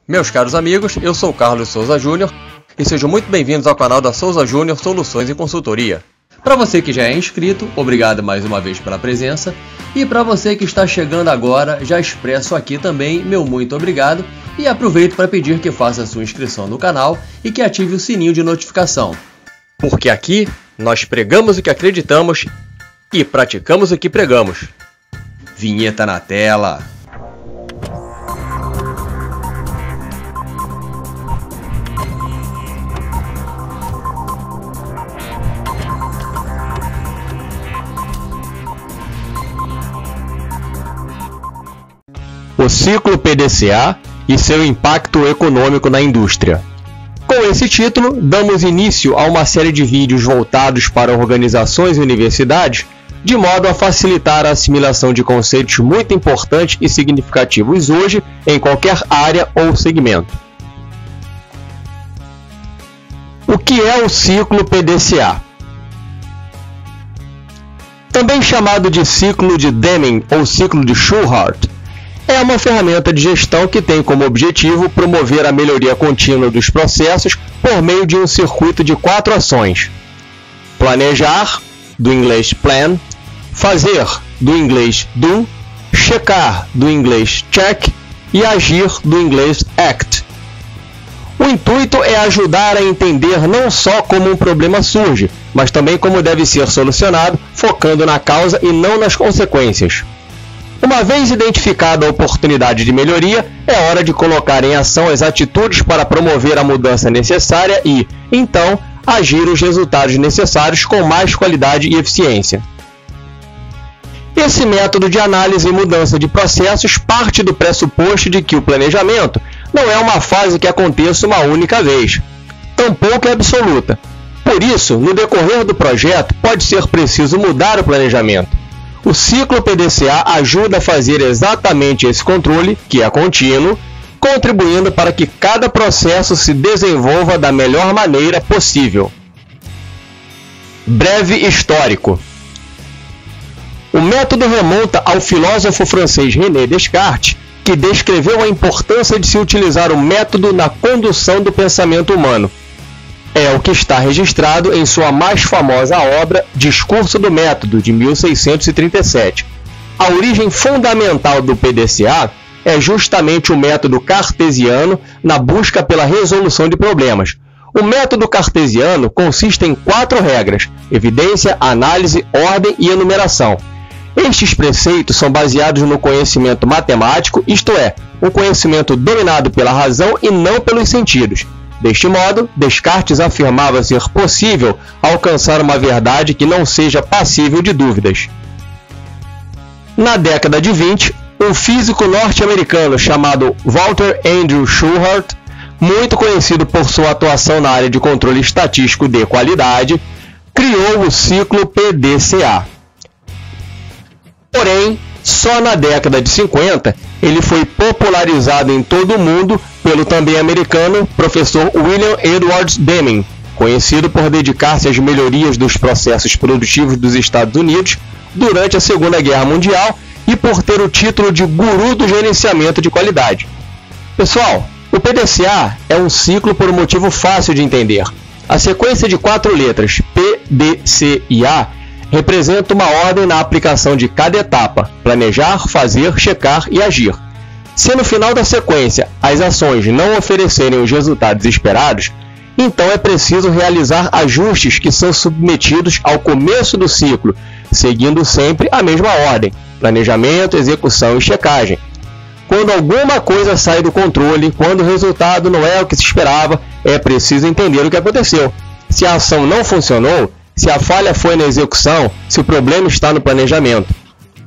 Meus caros amigos, eu sou Carlos Souza Júnior e sejam muito bem-vindos ao canal da Souza Júnior Soluções e Consultoria. Para você que já é inscrito, obrigado mais uma vez pela presença. E para você que está chegando agora, já expresso aqui também meu muito obrigado e aproveito para pedir que faça a sua inscrição no canal e que ative o sininho de notificação. Porque aqui nós pregamos o que acreditamos e praticamos o que pregamos. Vinheta na tela! O ciclo PDCA e seu impacto econômico na indústria. Com esse título, damos início a uma série de vídeos voltados para organizações e universidades, de modo a facilitar a assimilação de conceitos muito importantes e significativos hoje em qualquer área ou segmento. O que é o ciclo PDCA? Também chamado de ciclo de Deming ou ciclo de Shewhart, é uma ferramenta de gestão que tem como objetivo promover a melhoria contínua dos processos por meio de um circuito de 4 ações: planejar, do inglês plan, fazer, do inglês do, checar, do inglês check e agir, do inglês act. O intuito é ajudar a entender não só como um problema surge, mas também como deve ser solucionado, focando na causa e não nas consequências. Uma vez identificada a oportunidade de melhoria, é hora de colocar em ação as atitudes para promover a mudança necessária e, então, agir os resultados necessários com mais qualidade e eficiência. Esse método de análise e mudança de processos parte do pressuposto de que o planejamento não é uma fase que aconteça uma única vez, tampouco é absoluta. Por isso, no decorrer do projeto, pode ser preciso mudar o planejamento. O ciclo PDCA ajuda a fazer exatamente esse controle, que é contínuo, contribuindo para que cada processo se desenvolva da melhor maneira possível. Breve histórico. O método remonta ao filósofo francês René Descartes, que descreveu a importância de se utilizar o método na condução do pensamento humano. É o que está registrado em sua mais famosa obra, Discurso do Método, de 1637. A origem fundamental do PDCA é justamente o método cartesiano na busca pela resolução de problemas. O método cartesiano consiste em 4 regras: evidência, análise, ordem e enumeração. Estes preceitos são baseados no conhecimento matemático, isto é, um conhecimento dominado pela razão e não pelos sentidos. Deste modo, Descartes afirmava ser possível alcançar uma verdade que não seja passível de dúvidas. Na década de 20, um físico norte-americano chamado Walter Andrew Shewhart, muito conhecido por sua atuação na área de controle estatístico de qualidade, criou o ciclo PDCA. Porém, só na década de 50, ele foi popularizado em todo o mundo pelo também americano professor William Edwards Deming, conhecido por dedicar-se às melhorias dos processos produtivos dos Estados Unidos durante a Segunda Guerra Mundial e por ter o título de guru do gerenciamento de qualidade. Pessoal, o PDCA é um ciclo por um motivo fácil de entender. A sequência de 4 letras P, D, C e A representa uma ordem na aplicação de cada etapa: planejar, fazer, checar e agir. Se no final da sequência as ações não oferecerem os resultados esperados, então é preciso realizar ajustes que são submetidos ao começo do ciclo, seguindo sempre a mesma ordem: planejamento, execução e checagem. Quando alguma coisa sai do controle, quando o resultado não é o que se esperava, é preciso entender o que aconteceu. Se a ação não funcionou, se a falha foi na execução, se o problema está no planejamento.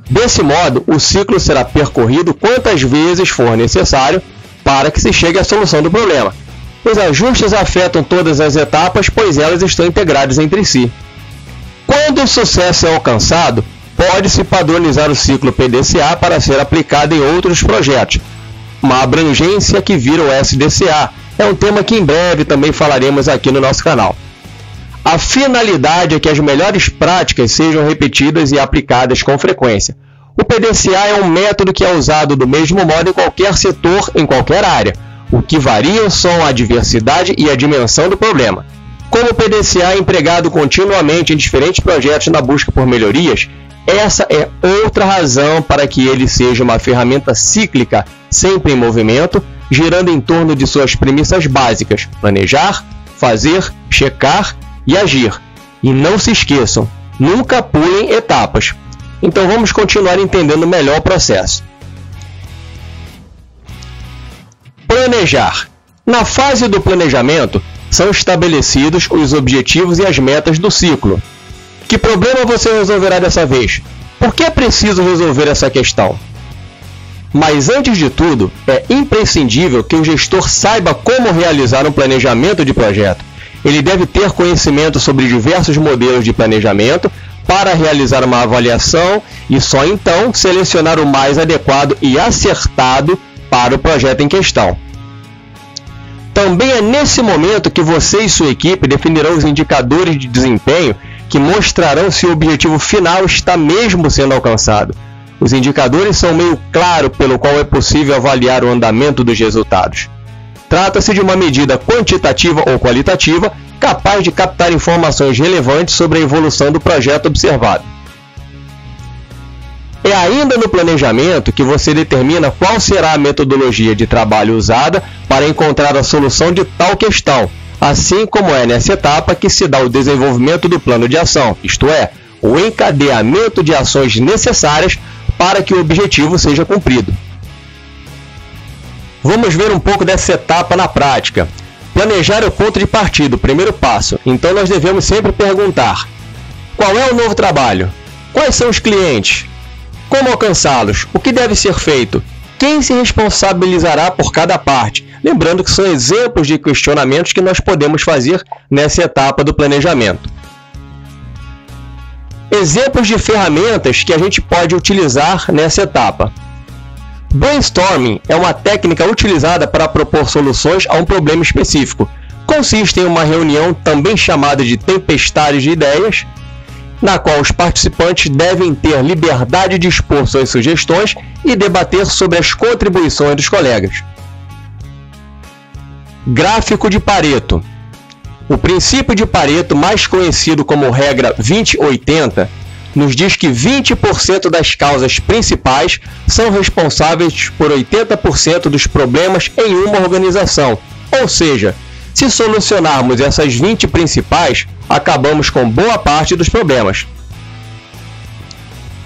Desse modo, o ciclo será percorrido quantas vezes for necessário para que se chegue à solução do problema. Os ajustes afetam todas as etapas, pois elas estão integradas entre si. Quando o sucesso é alcançado, pode-se padronizar o ciclo PDCA para ser aplicado em outros projetos. Uma abrangência que vira o SDCA. É um tema que em breve também falaremos aqui no nosso canal. A finalidade é que as melhores práticas sejam repetidas e aplicadas com frequência. O PDCA é um método que é usado do mesmo modo em qualquer setor, em qualquer área. O que variam são a diversidade e a dimensão do problema. Como o PDCA é empregado continuamente em diferentes projetos na busca por melhorias, essa é outra razão para que ele seja uma ferramenta cíclica, sempre em movimento, girando em torno de suas premissas básicas: planejar, fazer, checar e agir. E não se esqueçam, nunca pulem etapas. Então vamos continuar entendendo melhor o processo. Planejar. Na fase do planejamento, são estabelecidos os objetivos e as metas do ciclo. Que problema você resolverá dessa vez? Por que é preciso resolver essa questão? Mas antes de tudo, é imprescindível que o gestor saiba como realizar um planejamento de projeto. Ele deve ter conhecimento sobre diversos modelos de planejamento para realizar uma avaliação e só então selecionar o mais adequado e acertado para o projeto em questão. Também é nesse momento que você e sua equipe definirão os indicadores de desempenho que mostrarão se o objetivo final está mesmo sendo alcançado. Os indicadores são um meio claro pelo qual é possível avaliar o andamento dos resultados. Trata-se de uma medida quantitativa ou qualitativa capaz de captar informações relevantes sobre a evolução do projeto observado. É ainda no planejamento que você determina qual será a metodologia de trabalho usada para encontrar a solução de tal questão, assim como é nessa etapa que se dá o desenvolvimento do plano de ação, isto é, o encadeamento de ações necessárias para que o objetivo seja cumprido. Vamos ver um pouco dessa etapa na prática. Planejar é o ponto de partida, o primeiro passo. Então nós devemos sempre perguntar: qual é o novo trabalho? Quais são os clientes? Como alcançá-los? O que deve ser feito? Quem se responsabilizará por cada parte? Lembrando que são exemplos de questionamentos que nós podemos fazer nessa etapa do planejamento. Exemplos de ferramentas que a gente pode utilizar nessa etapa. Brainstorming é uma técnica utilizada para propor soluções a um problema específico. Consiste em uma reunião também chamada de tempestade de ideias, na qual os participantes devem ter liberdade de expor suas sugestões e debater sobre as contribuições dos colegas. Gráfico de Pareto. O princípio de Pareto, mais conhecido como regra 20-80, nos diz que 20% das causas principais são responsáveis por 80% dos problemas em uma organização. Ou seja, se solucionarmos essas 20 principais, acabamos com boa parte dos problemas.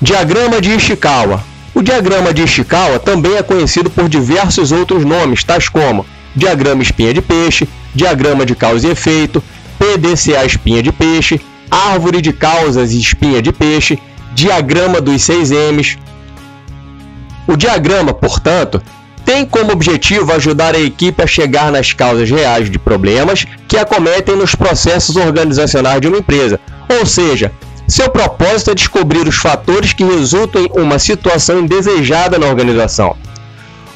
Diagrama de Ishikawa. O diagrama de Ishikawa também é conhecido por diversos outros nomes, tais como diagrama espinha de peixe, diagrama de causa e efeito, PDCA espinha de peixe, árvore de causas e espinha de peixe, diagrama dos 6 M's. O diagrama, portanto, tem como objetivo ajudar a equipe a chegar nas causas reais de problemas que acometem nos processos organizacionais de uma empresa. Ou seja, seu propósito é descobrir os fatores que resultam em uma situação indesejada na organização.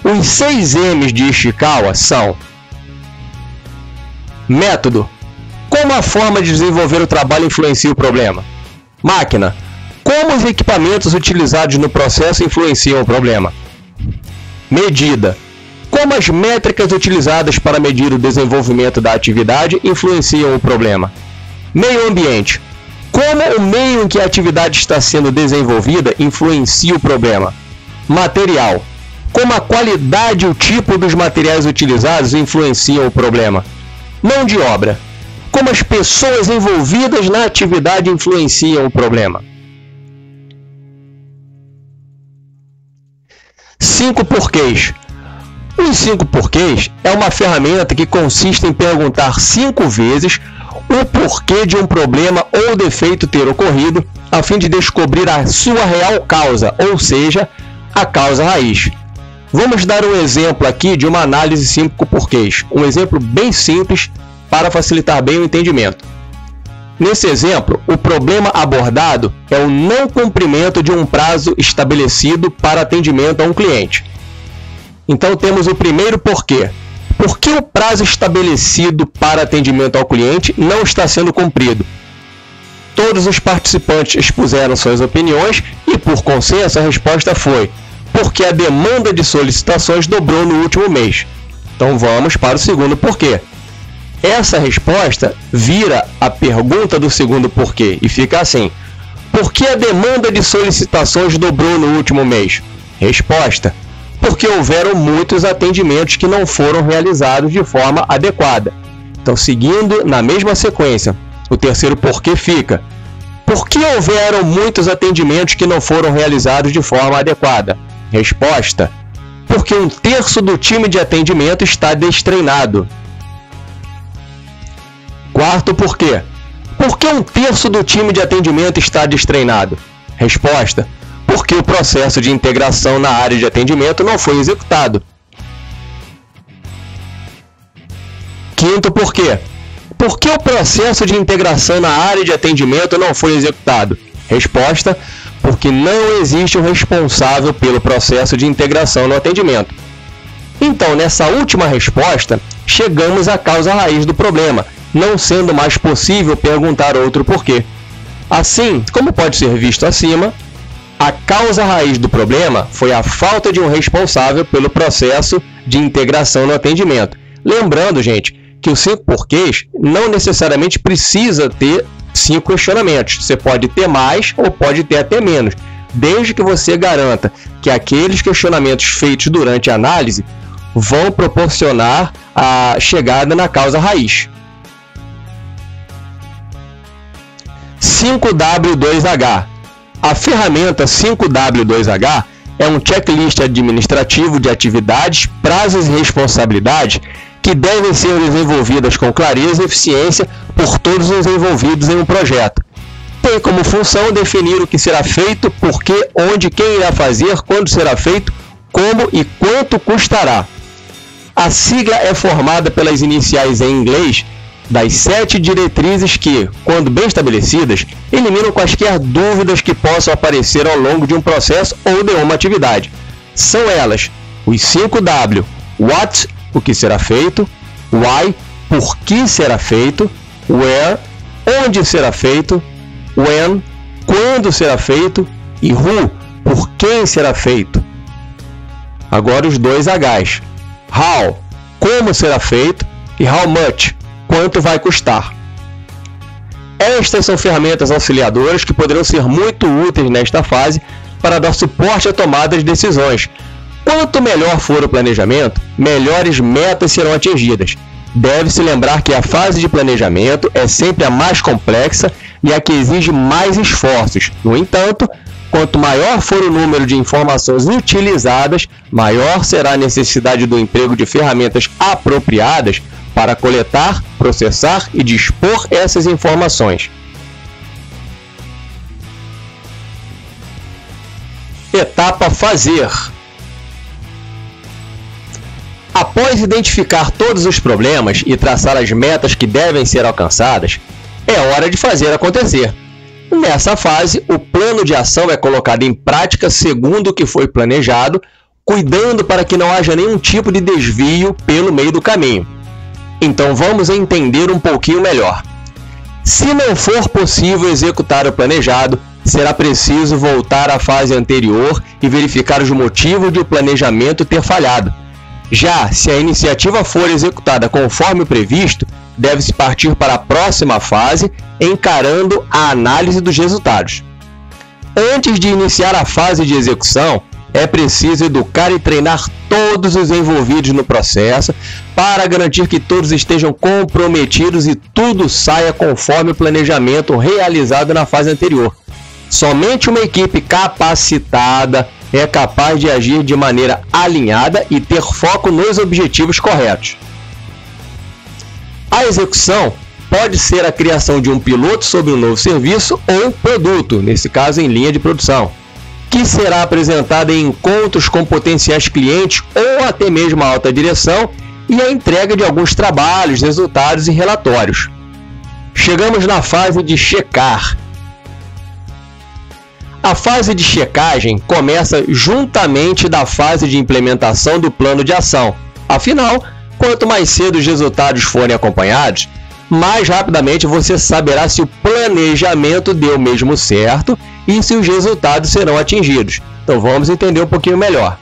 Os 6 M's de Ishikawa são: método. Como a forma de desenvolver o trabalho influencia o problema? Máquina. Como os equipamentos utilizados no processo influenciam o problema? Medida. Como as métricas utilizadas para medir o desenvolvimento da atividade influenciam o problema? Meio ambiente. Como o meio em que a atividade está sendo desenvolvida influencia o problema? Material. Como a qualidade e o tipo dos materiais utilizados influenciam o problema? Mão de obra. Como as pessoas envolvidas na atividade influenciam o problema? 5 porquês. Os 5 porquês é uma ferramenta que consiste em perguntar 5 vezes o porquê de um problema ou defeito ter ocorrido, a fim de descobrir a sua real causa, ou seja, a causa raiz. Vamos dar um exemplo aqui de uma análise 5 porquês, um exemplo bem simples para facilitar bem o entendimento. Nesse exemplo, o problema abordado é o não cumprimento de um prazo estabelecido para atendimento a um cliente. Então temos o primeiro porquê. Por que o prazo estabelecido para atendimento ao cliente não está sendo cumprido? Todos os participantes expuseram suas opiniões e, por consenso, a resposta foi: porque a demanda de solicitações dobrou no último mês. Então vamos para o segundo porquê. Essa resposta vira a pergunta do segundo porquê e fica assim: por que a demanda de solicitações dobrou no último mês? Resposta: porque houveram muitos atendimentos que não foram realizados de forma adequada. Então, seguindo na mesma sequência, o terceiro porquê fica: por que houveram muitos atendimentos que não foram realizados de forma adequada? Resposta: porque 1/3 do time de atendimento está destreinado. Quarto porquê: por que 1/3 do time de atendimento está destreinado? Resposta: porque o processo de integração na área de atendimento não foi executado. Quinto porquê: por que o processo de integração na área de atendimento não foi executado? Resposta: porque não existe um responsável pelo processo de integração no atendimento. Então, nessa última resposta, chegamos à causa raiz do problema, não sendo mais possível perguntar outro porquê. Assim, como pode ser visto acima, a causa raiz do problema foi a falta de um responsável pelo processo de integração no atendimento. Lembrando, gente, que os 5 porquês não necessariamente precisa ter 5 questionamentos. Você pode ter mais ou pode ter até menos, desde que você garanta que aqueles questionamentos feitos durante a análise vão proporcionar a chegada na causa raiz. 5W2H. A ferramenta 5W2H é um checklist administrativo de atividades, prazos e responsabilidades que devem ser desenvolvidas com clareza e eficiência por todos os envolvidos em um projeto. Tem como função definir o que será feito, por que, onde, quem irá fazer, quando será feito, como e quanto custará. A sigla é formada pelas iniciais em inglês das 7 diretrizes que, quando bem estabelecidas, eliminam quaisquer dúvidas que possam aparecer ao longo de um processo ou de uma atividade. São elas os 5W: What, o que será feito; Why, por que será feito; Where, onde será feito; When, quando será feito; e Who, por quem será feito. Agora os 2 Hs: How, como será feito; e How much, quanto vai custar. Estas são ferramentas auxiliadoras que poderão ser muito úteis nesta fase para dar suporte à tomada de decisões. Quanto melhor for o planejamento, melhores metas serão atingidas. Deve-se lembrar que a fase de planejamento é sempre a mais complexa e a que exige mais esforços. No entanto, quanto maior for o número de informações utilizadas, maior será a necessidade do emprego de ferramentas apropriadas para coletar, processar e dispor essas informações. Etapa fazer. Após identificar todos os problemas e traçar as metas que devem ser alcançadas, é hora de fazer acontecer. Nessa fase, o plano de ação é colocado em prática segundo o que foi planejado, cuidando para que não haja nenhum tipo de desvio pelo meio do caminho. Então vamos entender um pouquinho melhor. Se não for possível executar o planejado, será preciso voltar à fase anterior e verificar os motivos de o planejamento ter falhado. Já se a iniciativa for executada conforme o previsto, deve-se partir para a próxima fase, encarando a análise dos resultados. Antes de iniciar a fase de execução, é preciso educar e treinar todos os envolvidos no processo para garantir que todos estejam comprometidos e tudo saia conforme o planejamento realizado na fase anterior. Somente uma equipe capacitada é capaz de agir de maneira alinhada e ter foco nos objetivos corretos. A execução pode ser a criação de um piloto sobre um novo serviço ou produto, nesse caso em linha de produção, que será apresentada em encontros com potenciais clientes ou até mesmo a alta direção, e a entrega de alguns trabalhos, resultados e relatórios. Chegamos na fase de checar. A fase de checagem começa juntamente da fase de implementação do plano de ação. Afinal, quanto mais cedo os resultados forem acompanhados, mais rapidamente você saberá se o planejamento deu mesmo certo e se os resultados serão atingidos. Então vamos entender um pouquinho melhor.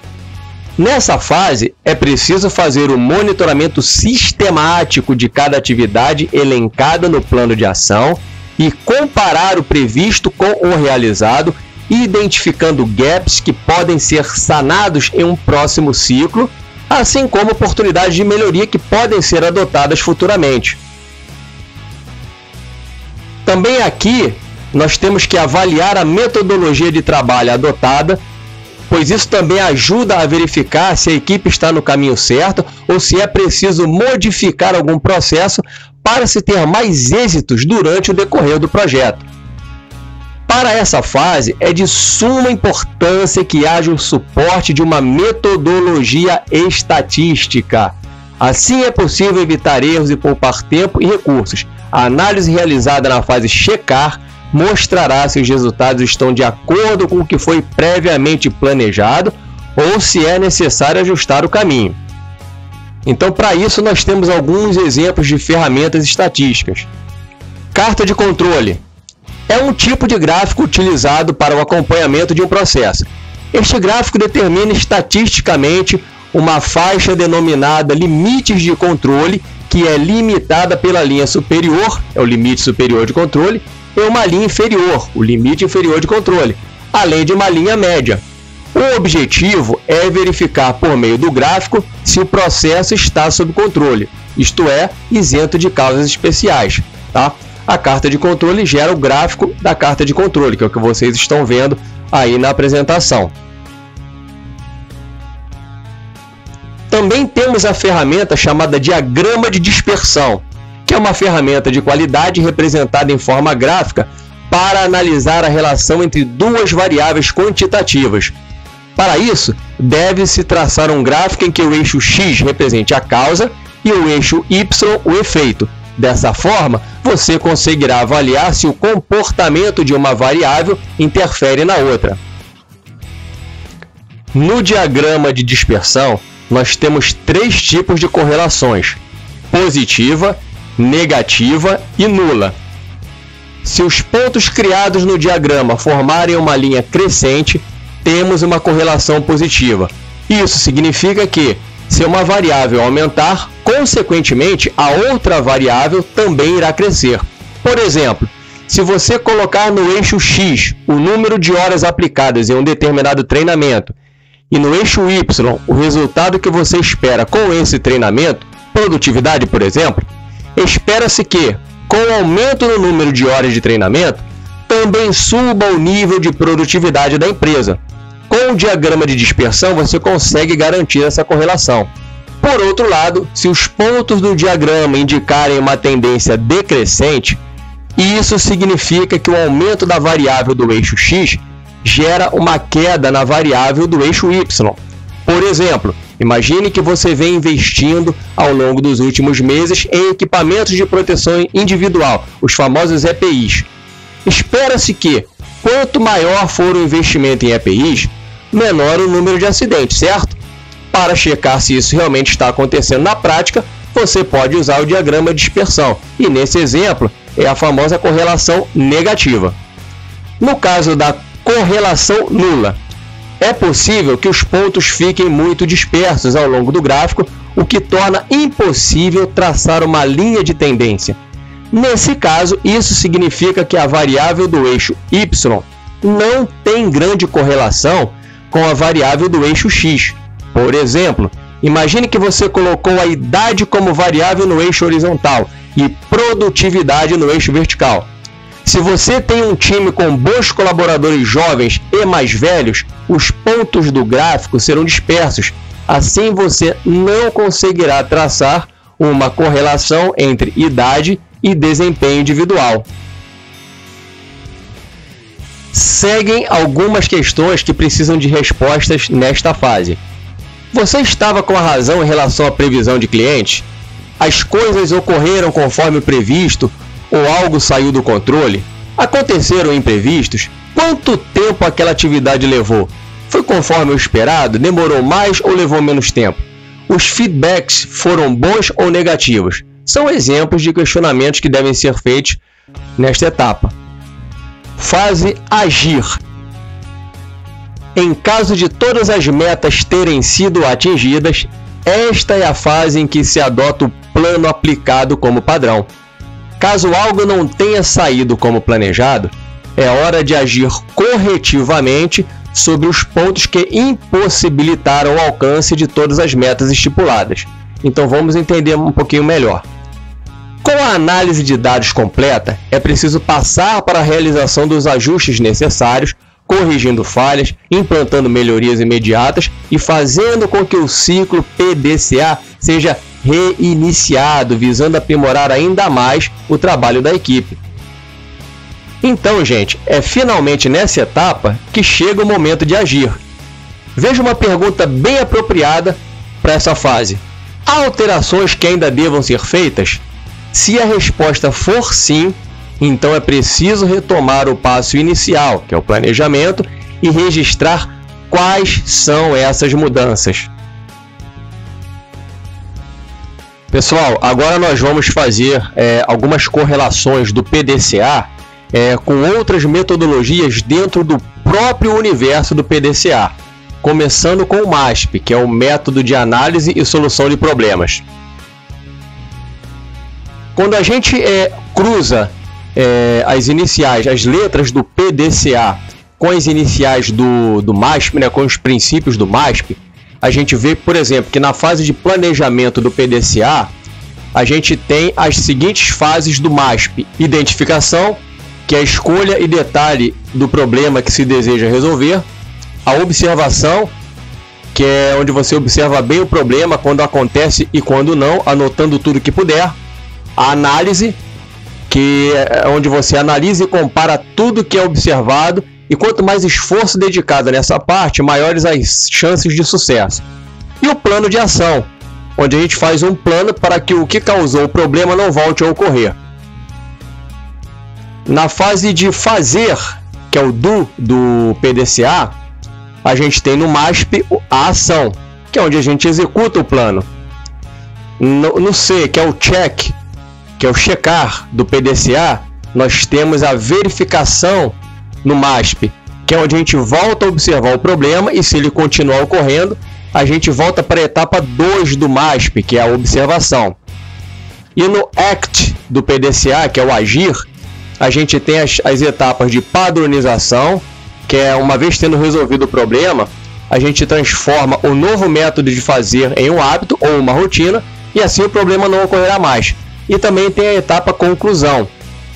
Nessa fase, é preciso fazer o monitoramento sistemático de cada atividade elencada no plano de ação e comparar o previsto com o realizado, identificando gaps que podem ser sanados em um próximo ciclo, assim como oportunidades de melhoria que podem ser adotadas futuramente. Também aqui, nós temos que avaliar a metodologia de trabalho adotada, pois isso também ajuda a verificar se a equipe está no caminho certo ou se é preciso modificar algum processo para se ter mais êxitos durante o decorrer do projeto. Para essa fase, é de suma importância que haja o suporte de uma metodologia estatística. Assim é possível evitar erros e poupar tempo e recursos. A análise realizada na fase checar mostrará se os resultados estão de acordo com o que foi previamente planejado ou se é necessário ajustar o caminho. Então, para isso, nós temos alguns exemplos de ferramentas estatísticas. Carta de controle é um tipo de gráfico utilizado para o acompanhamento de um processo. Este gráfico determina estatisticamente uma faixa denominada limites de controle, que é limitada pela linha superior, é o limite superior de controle, e uma linha inferior, o limite inferior de controle, além de uma linha média. O objetivo é verificar por meio do gráfico se o processo está sob controle, isto é, isento de causas especiais. Tá? A carta de controle gera o gráfico da carta de controle, que é o que vocês estão vendo aí na apresentação. Também temos a ferramenta chamada diagrama de dispersão, que é uma ferramenta de qualidade representada em forma gráfica para analisar a relação entre duas variáveis quantitativas. Para isso, deve-se traçar um gráfico em que o eixo X represente a causa e o eixo Y o efeito. Dessa forma, você conseguirá avaliar se o comportamento de uma variável interfere na outra. No diagrama de dispersão, nós temos 3 tipos de correlações: positiva, negativa e nula. Se os pontos criados no diagrama formarem uma linha crescente, temos uma correlação positiva. Isso significa que, se uma variável aumentar, consequentemente, a outra variável também irá crescer. Por exemplo, se você colocar no eixo X o número de horas aplicadas em um determinado treinamento e no eixo Y o resultado que você espera com esse treinamento, produtividade, por exemplo, espera-se que, com o aumento no número de horas de treinamento, também suba o nível de produtividade da empresa. Com o diagrama de dispersão, você consegue garantir essa correlação. Por outro lado, se os pontos do diagrama indicarem uma tendência decrescente, isso significa que o aumento da variável do eixo X gera uma queda na variável do eixo Y. Por exemplo, imagine que você vem investindo ao longo dos últimos meses em equipamentos de proteção individual, os famosos EPIs. Espera-se que, quanto maior for o investimento em EPIs, menor o número de acidentes, certo? Para checar se isso realmente está acontecendo na prática, você pode usar o diagrama de dispersão, e nesse exemplo é a famosa correlação negativa. No caso da correlação nula, é possível que os pontos fiquem muito dispersos ao longo do gráfico, o que torna impossível traçar uma linha de tendência. Nesse caso, isso significa que a variável do eixo Y não tem grande correlação com a variável do eixo X. Por exemplo, imagine que você colocou a idade como variável no eixo horizontal e produtividade no eixo vertical. Se você tem um time com bons colaboradores jovens e mais velhos, os pontos do gráfico serão dispersos. Assim, você não conseguirá traçar uma correlação entre idade e desempenho individual. Seguem algumas questões que precisam de respostas nesta fase. Você estava com a razão em relação à previsão de clientes? As coisas ocorreram conforme o previsto ou algo saiu do controle? Aconteceram imprevistos? Quanto tempo aquela atividade levou? Foi conforme o esperado? Demorou mais ou levou menos tempo? Os feedbacks foram bons ou negativos? São exemplos de questionamentos que devem ser feitos nesta etapa. Fase agir. Em caso de todas as metas terem sido atingidas, esta é a fase em que se adota o plano aplicado como padrão. Caso algo não tenha saído como planejado, é hora de agir corretivamente sobre os pontos que impossibilitaram o alcance de todas as metas estipuladas. Então vamos entender um pouquinho melhor. Com a análise de dados completa, é preciso passar para a realização dos ajustes necessários, corrigindo falhas, implantando melhorias imediatas e fazendo com que o ciclo PDCA seja reiniciado, visando aprimorar ainda mais o trabalho da equipe. Então, gente, é finalmente nessa etapa que chega o momento de agir. Veja uma pergunta bem apropriada para essa fase. Há alterações que ainda devam ser feitas? Se a resposta for sim, então é preciso retomar o passo inicial, que é o planejamento, e registrar quais são essas mudanças. Pessoal, agora nós vamos fazer algumas correlações do PDCA com outras metodologias dentro do próprio universo do PDCA, começando com o MASP, que é o método de análise e solução de problemas. Quando a gente cruza as iniciais, as letras do PDCA com as iniciais do MASP, com os princípios do MASP, a gente vê, por exemplo, que na fase de planejamento do PDCA, a gente tem as seguintes fases do MASP: identificação, que é a escolha e detalhe do problema que se deseja resolver; a observação, que é onde você observa bem o problema, quando acontece e quando não, anotando tudo que puder; a análise, que é onde você analisa e compara tudo que é observado, e quanto mais esforço dedicado nessa parte, maiores as chances de sucesso; e o plano de ação, onde a gente faz um plano para que o que causou o problema não volte a ocorrer. Na fase de fazer, que é o do PDCA, a gente tem no MASP a ação, que é onde a gente executa o plano. No C, que é o check, que é o checar do PDCA, nós temos a verificação no MASP, que é onde a gente volta a observar o problema, e se ele continuar ocorrendo, a gente volta para a etapa 2 do MASP, que é a observação. E no ACT do PDCA, que é o agir, a gente tem as etapas de padronização, que é, uma vez tendo resolvido o problema, a gente transforma o novo método de fazer em um hábito ou uma rotina, e assim o problema não ocorrerá mais. E também tem a etapa conclusão,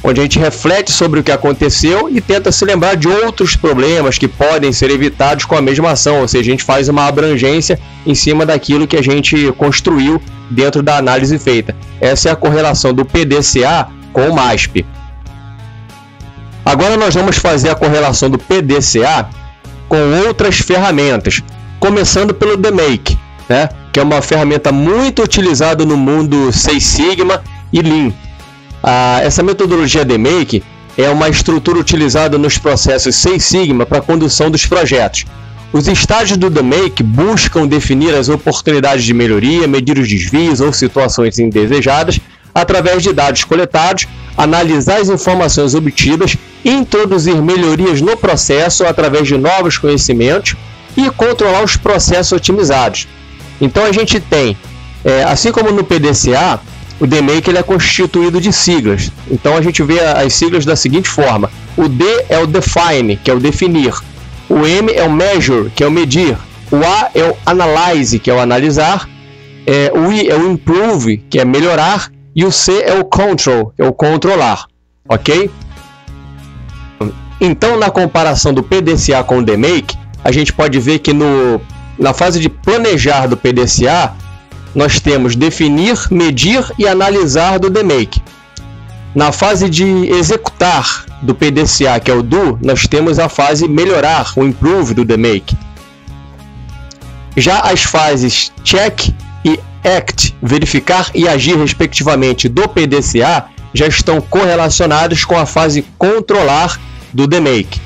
onde a gente reflete sobre o que aconteceu e tenta se lembrar de outros problemas que podem ser evitados com a mesma ação, ou seja, a gente faz uma abrangência em cima daquilo que a gente construiu dentro da análise feita. Essa é a correlação do PDCA com o MASP. Agora nós vamos fazer a correlação do PDCA com outras ferramentas, começando pelo DMake, que é uma ferramenta muito utilizada no mundo Six Sigma e Lean. Essa metodologia DMake é uma estrutura utilizada nos processos Six Sigma para a condução dos projetos. Os estágios do DMake buscam definir as oportunidades de melhoria, medir os desvios ou situações indesejadas através de dados coletados, analisar as informações obtidas, introduzir melhorias no processo através de novos conhecimentos e controlar os processos otimizados. Então a gente tem, assim como no PDCA, o DMake ele é constituído de siglas. Então a gente vê as siglas da seguinte forma: o D é o define, que é o definir; o M é o measure, que é o medir; o A é o analyze, que é o analisar; o I é o improve, que é melhorar; e o C é o control, que é o controlar. Ok? Então, na comparação do PDCA com o DMake, a gente pode ver que na fase de planejar do PDCA, nós temos definir, medir e analisar do DMake. Na fase de executar do PDCA, que é o do, nós temos a fase melhorar, o improve do DMake. Já as fases check e act, verificar e agir respectivamente, do PDCA, já estão correlacionados com a fase controlar do DMake.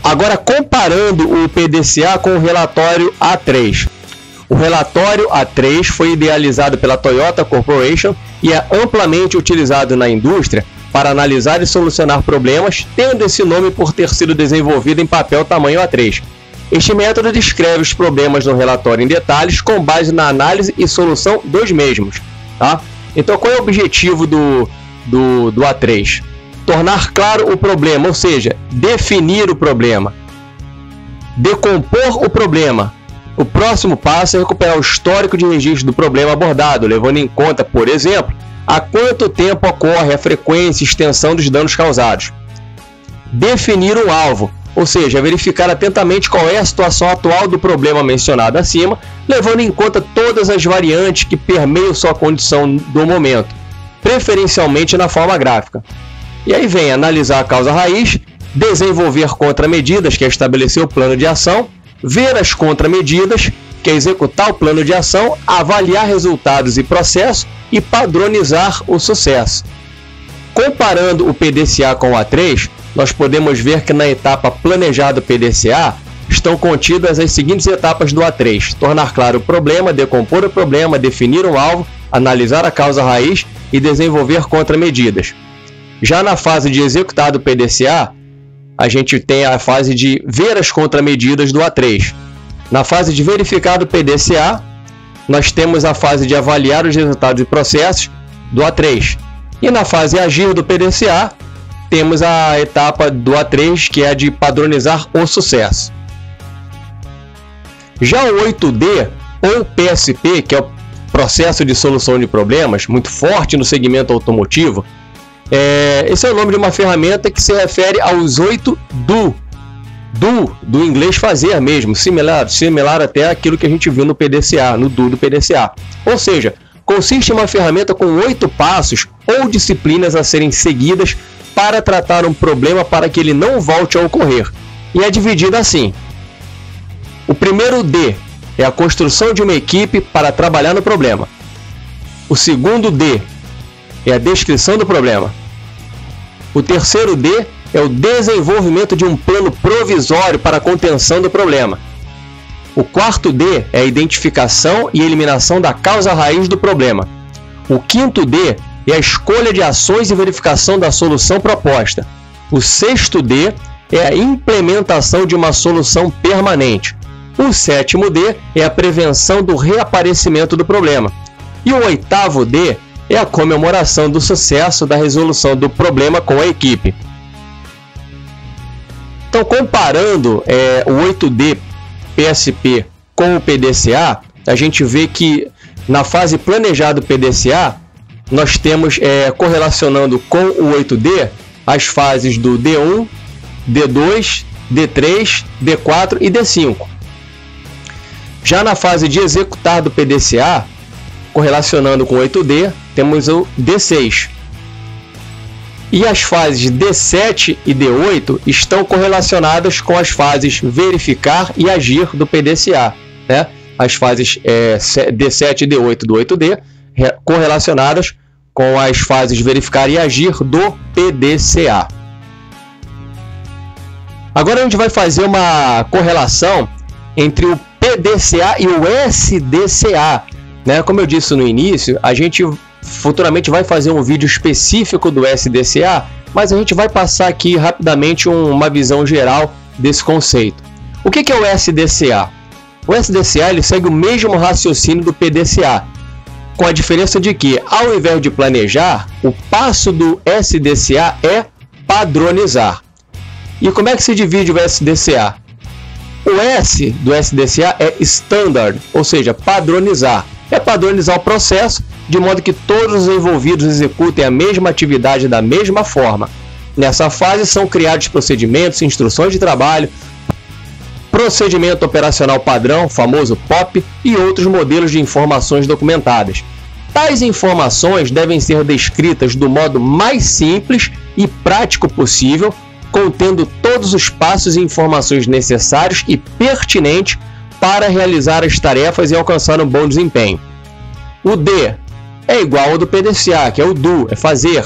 Agora, comparando o PDCA com o relatório A3. O relatório A3 foi idealizado pela Toyota Corporation e é amplamente utilizado na indústria para analisar e solucionar problemas, tendo esse nome por ter sido desenvolvido em papel tamanho A3. Este método descreve os problemas no relatório em detalhes com base na análise e solução dos mesmos. Tá? Então, qual é o objetivo do A3? Tornar claro o problema, ou seja, definir o problema. Decompor o problema. O próximo passo é recuperar o histórico de registro do problema abordado, levando em conta, por exemplo, há quanto tempo ocorre a frequência e extensão dos danos causados. Definir um alvo, ou seja, verificar atentamente qual é a situação atual do problema mencionado acima, levando em conta todas as variantes que permeiam sua condição do momento, preferencialmente na forma gráfica. E aí vem analisar a causa raiz, desenvolver contramedidas, que é estabelecer o plano de ação, ver as contramedidas, que é executar o plano de ação, avaliar resultados e processos e padronizar o sucesso. Comparando o PDCA com o A3, nós podemos ver que na etapa planejado PDCA estão contidas as seguintes etapas do A3: tornar claro o problema, decompor o problema, definir um alvo, analisar a causa raiz e desenvolver contramedidas. Já na fase de executar do PDCA, a gente tem a fase de ver as contramedidas do A3. Na fase de verificar do PDCA, nós temos a fase de avaliar os resultados e processos do A3. E na fase agir do PDCA, temos a etapa do A3, que é a de padronizar o sucesso. Já o 8D, ou PSP, que é o processo de solução de problemas, muito forte no segmento automotivo, esse é o nome de uma ferramenta que se refere aos 8 do inglês fazer mesmo, similar até aquilo que a gente viu no PDCA, no do PDCA. Ou seja, consiste em uma ferramenta com 8 passos ou disciplinas a serem seguidas para tratar um problema para que ele não volte a ocorrer. E é dividida assim. O primeiro D é a construção de uma equipe para trabalhar no problema. O segundo D é a descrição do problema. O terceiro D é o desenvolvimento de um plano provisório para a contenção do problema. O quarto D é a identificação e eliminação da causa raiz do problema. O quinto D é a escolha de ações e verificação da solução proposta. O sexto D é a implementação de uma solução permanente. O sétimo D é a prevenção do reaparecimento do problema. E o oitavo D é a comemoração do sucesso da resolução do problema com a equipe. Então, comparando o 8D PSP com o PDCA, a gente vê que na fase planejado PDCA, nós temos correlacionando com o 8D as fases do D1, D2, D3, D4 e D5. Já na fase de executar do PDCA, correlacionando com o 8D, temos o D6. E as fases D7 e D8 estão correlacionadas com as fases verificar e agir do PDCA. Né? As fases D7 e D8 do 8D correlacionadas com as fases verificar e agir do PDCA. Agora a gente vai fazer uma correlação entre o PDCA e o SDCA. Né? Como eu disse no início, a gente futuramente vai fazer um vídeo específico do SDCA, mas a gente vai passar aqui rapidamente uma visão geral desse conceito. O que é o SDCA? O SDCA ele segue o mesmo raciocínio do PDCA, com a diferença de que, ao invés de planejar, o passo do SDCA é padronizar. E como é que se divide o SDCA? O S do SDCA é Standard, ou seja, padronizar. É padronizar o processo de modo que todos os envolvidos executem a mesma atividade da mesma forma. Nessa fase são criados procedimentos, instruções de trabalho, procedimento operacional padrão, famoso POP, e outros modelos de informações documentadas. Tais informações devem ser descritas do modo mais simples e prático possível, contendo todos os passos e informações necessários e pertinentes para realizar as tarefas e alcançar um bom desempenho. O D é igual ao do PDCA, que é o do, é fazer.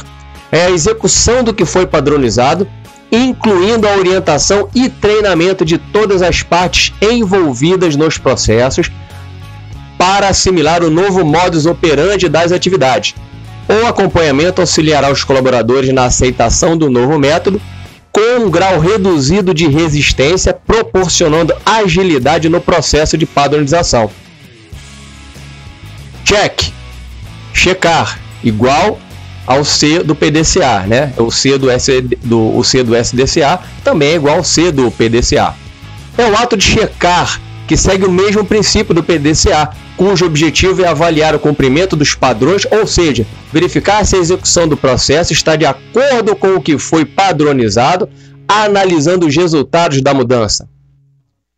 É a execução do que foi padronizado, incluindo a orientação e treinamento de todas as partes envolvidas nos processos para assimilar o novo modus operandi das atividades. O acompanhamento auxiliará os colaboradores na aceitação do novo método, com um grau reduzido de resistência, proporcionando agilidade no processo de padronização. Check. Checar, igual ao C do PDCA, né? O C do SDCA também é igual ao C do PDCA. É o ato de checar, que segue o mesmo princípio do PDCA, cujo objetivo é avaliar o cumprimento dos padrões, ou seja, verificar se a execução do processo está de acordo com o que foi padronizado, analisando os resultados da mudança.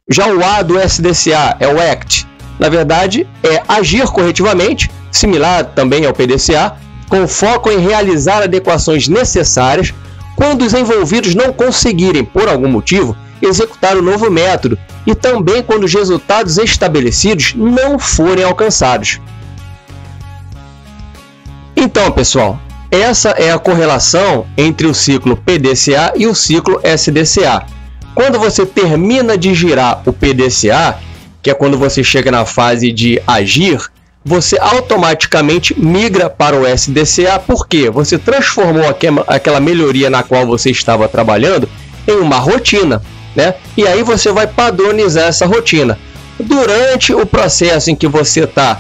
Já o A do SDCA é o ACT. Na verdade, é agir corretivamente, similar também ao PDCA, com foco em realizar adequações necessárias quando os envolvidos não conseguirem, por algum motivo, executar o novo método e também quando os resultados estabelecidos não forem alcançados. Então, pessoal, essa é a correlação entre o ciclo PDCA e o ciclo SDCA. Quando você termina de girar o PDCA, que é quando você chega na fase de agir, você automaticamente migra para o SDCA, porque você transformou aquela melhoria na qual você estava trabalhando em uma rotina, né? E aí você vai padronizar essa rotina. Durante o processo em que você está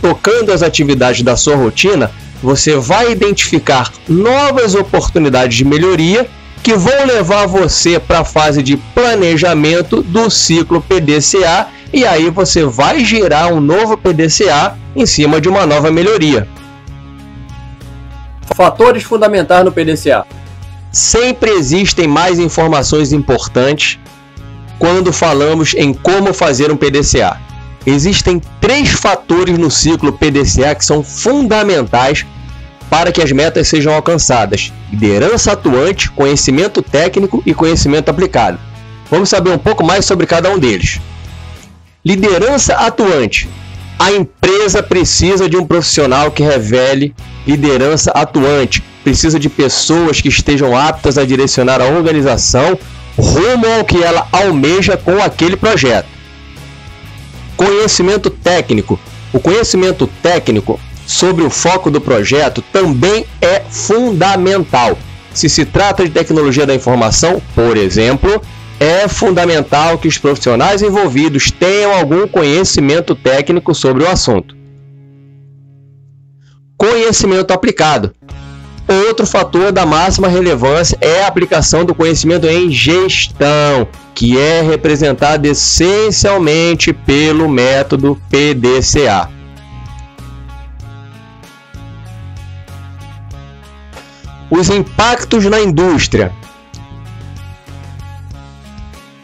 tocando as atividades da sua rotina, você vai identificar novas oportunidades de melhoria que vão levar você para a fase de planejamento do ciclo PDCA, e aí você vai gerar um novo PDCA em cima de uma nova melhoria. Fatores fundamentais no PDCA. Sempre existem mais informações importantes quando falamos em como fazer um PDCA. Existem 3 fatores no ciclo PDCA que são fundamentais para que as metas sejam alcançadas: liderança atuante, conhecimento técnico e conhecimento aplicado. Vamos saber um pouco mais sobre cada um deles. Liderança atuante. A empresa precisa de um profissional que revele liderança atuante. Precisa de pessoas que estejam aptas a direcionar a organização rumo ao que ela almeja com aquele projeto. Conhecimento técnico. O conhecimento técnico sobre o foco do projeto também é fundamental. Se se trata de tecnologia da informação, por exemplo, é fundamental que os profissionais envolvidos tenham algum conhecimento técnico sobre o assunto. Conhecimento aplicado. Outro fator da máxima relevância é a aplicação do conhecimento em gestão, que é representado essencialmente pelo método PDCA. Os impactos na indústria.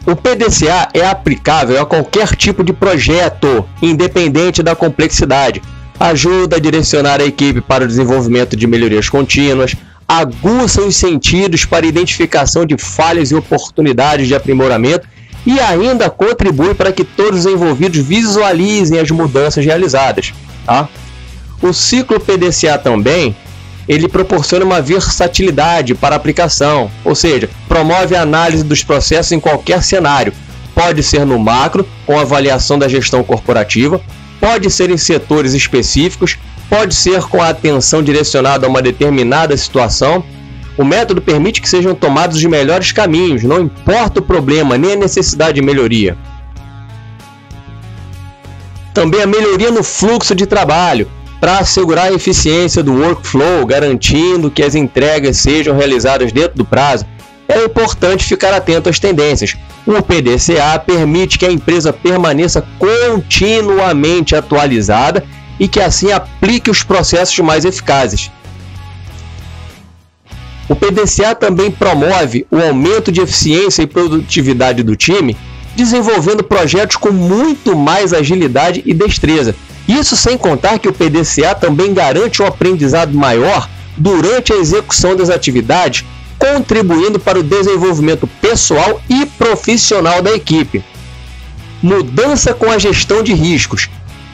O PDCA é aplicável a qualquer tipo de projeto, independente da complexidade. Ajuda a direcionar a equipe para o desenvolvimento de melhorias contínuas, aguça os sentidos para a identificação de falhas e oportunidades de aprimoramento e ainda contribui para que todos os envolvidos visualizem as mudanças realizadas. Tá? O ciclo PDCA também ele proporciona uma versatilidade para a aplicação, ou seja, promove a análise dos processos em qualquer cenário. Pode ser no macro, com avaliação da gestão corporativa, pode ser em setores específicos, pode ser com a atenção direcionada a uma determinada situação. O método permite que sejam tomados os melhores caminhos, não importa o problema nem a necessidade de melhoria. Também a melhoria no fluxo de trabalho, para assegurar a eficiência do workflow, garantindo que as entregas sejam realizadas dentro do prazo. É importante ficar atento às tendências. O PDCA permite que a empresa permaneça continuamente atualizada e que assim aplique os processos mais eficazes. O PDCA também promove o aumento de eficiência e produtividade do time, desenvolvendo projetos com muito mais agilidade e destreza. Isso sem contar que o PDCA também garante um aprendizado maior durante a execução das atividades, contribuindo para o desenvolvimento pessoal e profissional da equipe. Mudança com a gestão de riscos.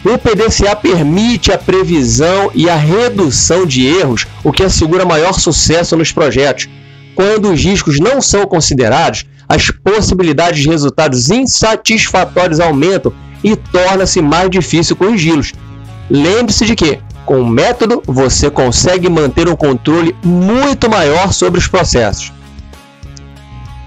O PDCA permite a previsão e a redução de erros, o que assegura maior sucesso nos projetos. Quando os riscos não são considerados, as possibilidades de resultados insatisfatórios aumentam e torna-se mais difícil corrigi-los. Lembre-se de que Com o método, você consegue manter um controle muito maior sobre os processos.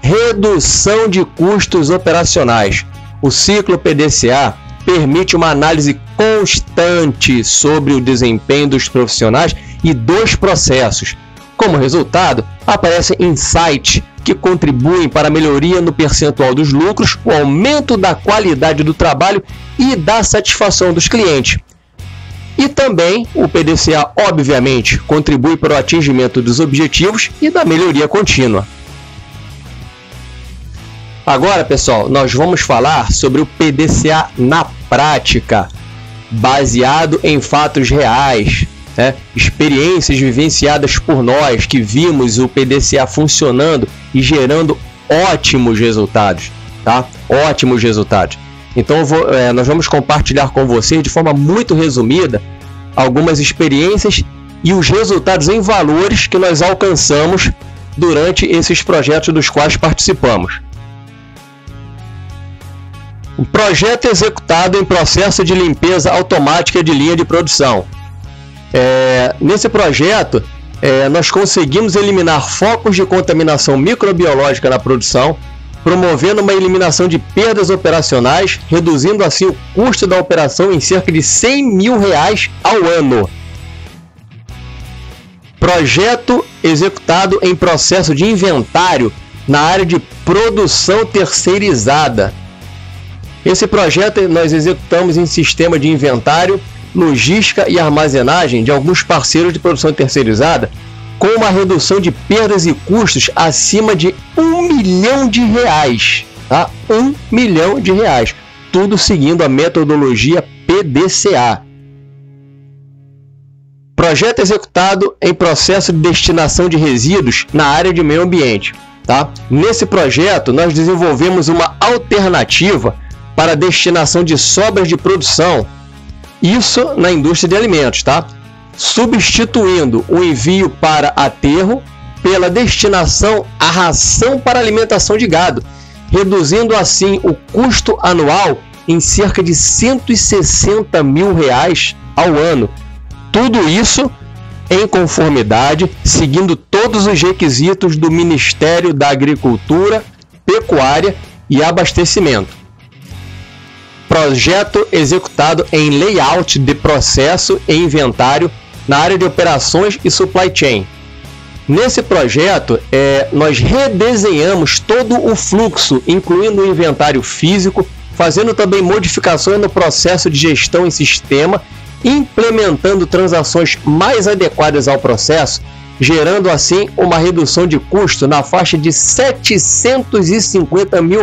Redução de custos operacionais. O ciclo PDCA permite uma análise constante sobre o desempenho dos profissionais e dos processos. Como resultado, aparecem insights que contribuem para a melhoria no percentual dos lucros, o aumento da qualidade do trabalho e da satisfação dos clientes. E também o PDCA, obviamente, contribui para o atingimento dos objetivos e da melhoria contínua. Agora, pessoal, nós vamos falar sobre o PDCA na prática, baseado em fatos reais, experiências vivenciadas por nós que vimos o PDCA funcionando e gerando ótimos resultados, tá? Ótimos resultados. Então nós vamos compartilhar com vocês de forma muito resumida algumas experiências e os resultados em valores que nós alcançamos durante esses projetos dos quais participamos. Um projeto executado em processo de limpeza automática de linha de produção. Nesse projeto, nós conseguimos eliminar focos de contaminação microbiológica na produção, promovendo uma eliminação de perdas operacionais, reduzindo assim o custo da operação em cerca de R$100 mil ao ano. Projeto executado em processo de inventário na área de produção terceirizada. Esse projeto nós executamos em sistema de inventário, logística e armazenagem de alguns parceiros de produção terceirizada, com uma redução de perdas e custos acima de R$1 milhão, tá? R$1 milhão, tudo seguindo a metodologia PDCA. Projeto executado em processo de destinação de resíduos na área de meio ambiente, tá? Nesse projeto nós desenvolvemos uma alternativa para a destinação de sobras de produção, isso na indústria de alimentos, tá? Substituindo o envio para aterro pela destinação à ração para alimentação de gado, reduzindo assim o custo anual em cerca de R$160 mil ao ano. Tudo isso em conformidade, seguindo todos os requisitos do Ministério da Agricultura, Pecuária e Abastecimento. Projeto executado em layout de processo e inventário na área de operações e supply chain. Nesse projeto, nós redesenhamos todo o fluxo, incluindo o inventário físico, fazendo também modificações no processo de gestão em sistema, implementando transações mais adequadas ao processo, gerando assim uma redução de custo na faixa de R$750 mil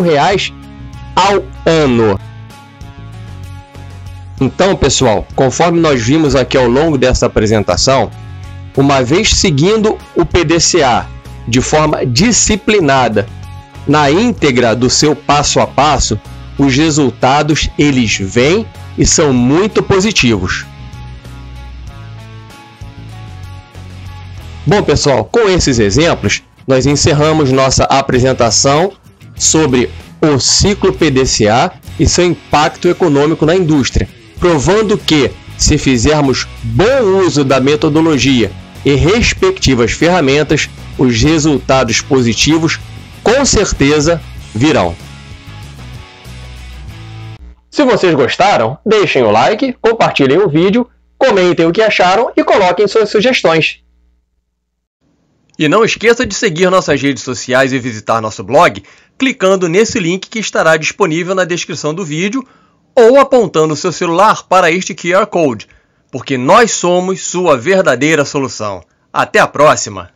ao ano. Então, pessoal, conforme nós vimos aqui ao longo dessa apresentação, uma vez seguindo o PDCA de forma disciplinada, na íntegra do seu passo a passo, os resultados eles vêm e são muito positivos. Bom, pessoal, com esses exemplos, nós encerramos nossa apresentação sobre o ciclo PDCA e seu impacto econômico na indústria, provando que, se fizermos bom uso da metodologia e respectivas ferramentas, os resultados positivos com certeza virão. Se vocês gostaram, deixem o like, compartilhem o vídeo, comentem o que acharam e coloquem suas sugestões. E não esqueça de seguir nossas redes sociais e visitar nosso blog, clicando nesse link que estará disponível na descrição do vídeo ou apontando seu celular para este QR Code, porque nós somos sua verdadeira solução. Até a próxima!